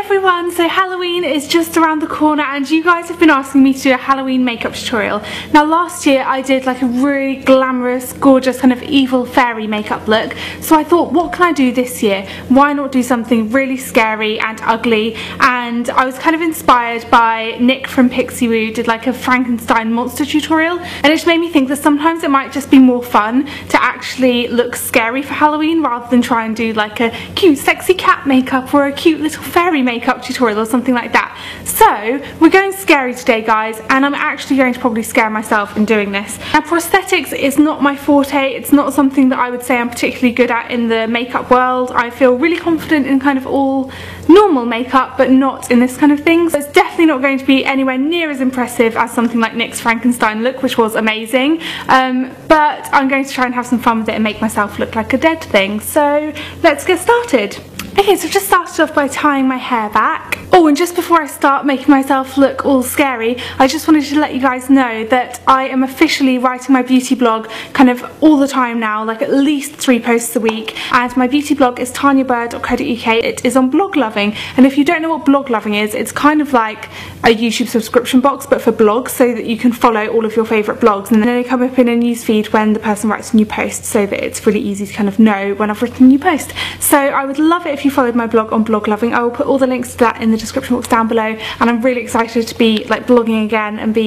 everyone, so Halloween is just around the corner and you guys have been asking me to do a Halloween makeup tutorial. Now last year I did like a really glamorous, gorgeous kind of evil fairy makeup look, so I thought what can I do this year? Why not do something really scary and ugly? And I was kind of inspired by Nick from Pixie Woo did like a Frankenstein monster tutorial, and it just made me think that sometimes it might just be more fun to actually look scary for Halloween rather than try and do like a cute sexy cat makeup or a cute little fairy makeup tutorial or something like that. So we're going scary today guys, and I'm actually going to probably scare myself in doing this. Now prosthetics is not my forte, it's not something that I would say I'm particularly good at in the makeup world. I feel really confident in kind of all normal makeup but not in this kind of thing, so it's definitely not going to be anywhere near as impressive as something like Nick's Frankenstein look, which was amazing, but I'm going to try and have some fun with it and make myself look like a dead thing. So let's get started. Okay, so I've just started off by tying my hair back. Oh, and just before I start making myself look all scary, I just wanted to let you guys know that I am officially writing my beauty blog kind of all the time now, like at least 3 posts a week, and my beauty blog is tanyabird.co.uk. It is on Blog Loving, and if you don't know what Blog Loving is, it's kind of like a YouTube subscription box but for blogs, so that you can follow all of your favourite blogs and then they come up in a newsfeed when the person writes a new post, so that it's really easy to kind of know when I've written a new post. So I would love it if you followed my blog on Blog Loving. I will put all the links to that in the description box down below, and I'm really excited to be like blogging again and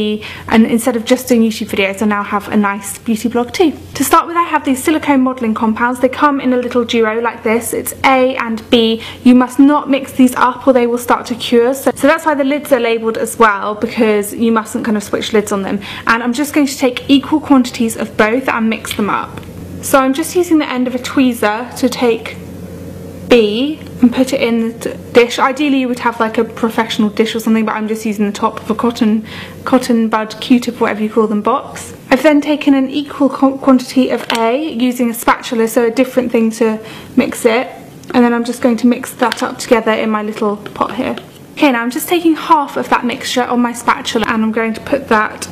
instead of just doing YouTube videos I now have a nice beauty blog too. To start with, I have these silicone modelling compounds. They come in a little duo like this. It's A and B. You must not mix these up or they will start to cure, so that's why the lids are labelled as well, because you mustn't kind of switch lids on them. And I'm just going to take equal quantities of both and mix them up. So I'm just using the end of a tweezer to take B and put it in the dish. Ideally you would have like a professional dish or something, but I'm just using the top of a cotton bud, Q-tip, whatever you call them, box. I've then taken an equal quantity of A using a spatula, so a different thing to mix it, and then I'm just going to mix that up together in my little pot here. Okay, now I'm just taking half of that mixture on my spatula and I'm going to put that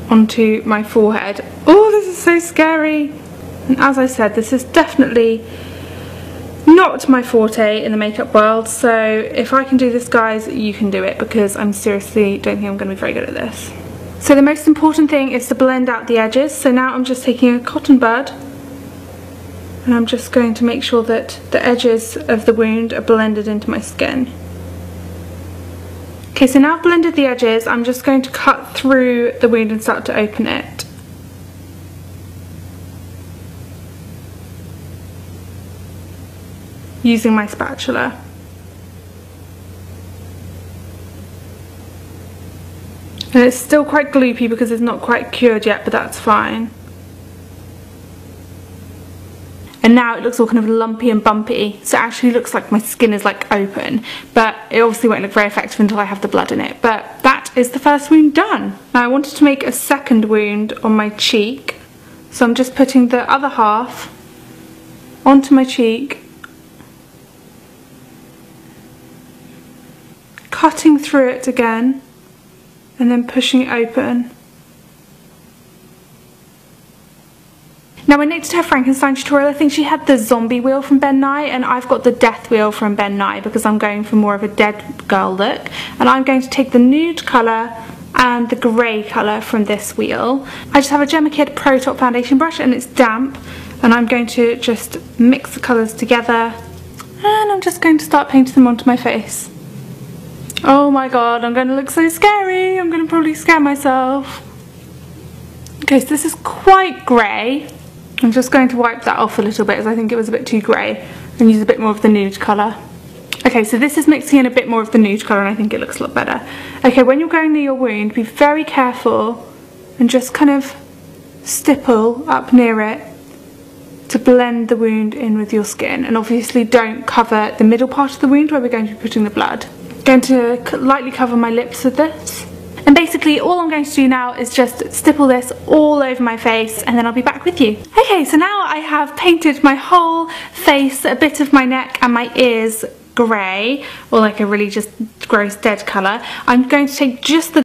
onto my forehead. Oh, this is so scary. And as I said, this is definitely not my forte in the makeup world, so if I can do this guys, you can do it, because I'm seriously don't think I'm going to be very good at this. So the most important thing is to blend out the edges. So now I'm just taking a cotton bud and I'm just going to make sure that the edges of the wound are blended into my skin. Okay, so now I've blended the edges, I'm just going to cut through the wound and start to open it. Using my spatula. And it's still quite gloopy because it's not quite cured yet, but that's fine. And now it looks all kind of lumpy and bumpy, so it actually looks like my skin is like open, but it obviously won't look very effective until I have the blood in it. But that is the first wound done. Now I wanted to make a second wound on my cheek, so I'm just putting the other half onto my cheek, cutting through it again and then pushing it open. Now when Nick did her Frankenstein tutorial, I think she had the zombie wheel from Ben Nye, and I've got the death wheel from Ben Nye because I'm going for more of a dead girl look. And I'm going to take the nude colour and the grey colour from this wheel. I just have a Gemma Kid Pro Top foundation brush and it's damp, and I'm going to just mix the colours together and I'm just going to start painting them onto my face. Oh my god, I'm going to look so scary. I'm going to probably scare myself. Okay, so this is quite grey. I'm just going to wipe that off a little bit as I think it was a bit too grey, and use a bit more of the nude colour. Okay, so this is mixing in a bit more of the nude colour and I think it looks a lot better. Okay, when you're going near your wound, be very careful and just kind of stipple up near it to blend the wound in with your skin. And obviously don't cover the middle part of the wound where we're going to be putting the blood. I'm going to lightly cover my lips with this. And basically all I'm going to do now is just stipple this all over my face and then I'll be back with you. Okay, so now I have painted my whole face, a bit of my neck and my ears grey, or like a really just gross dead colour. I'm going to take just the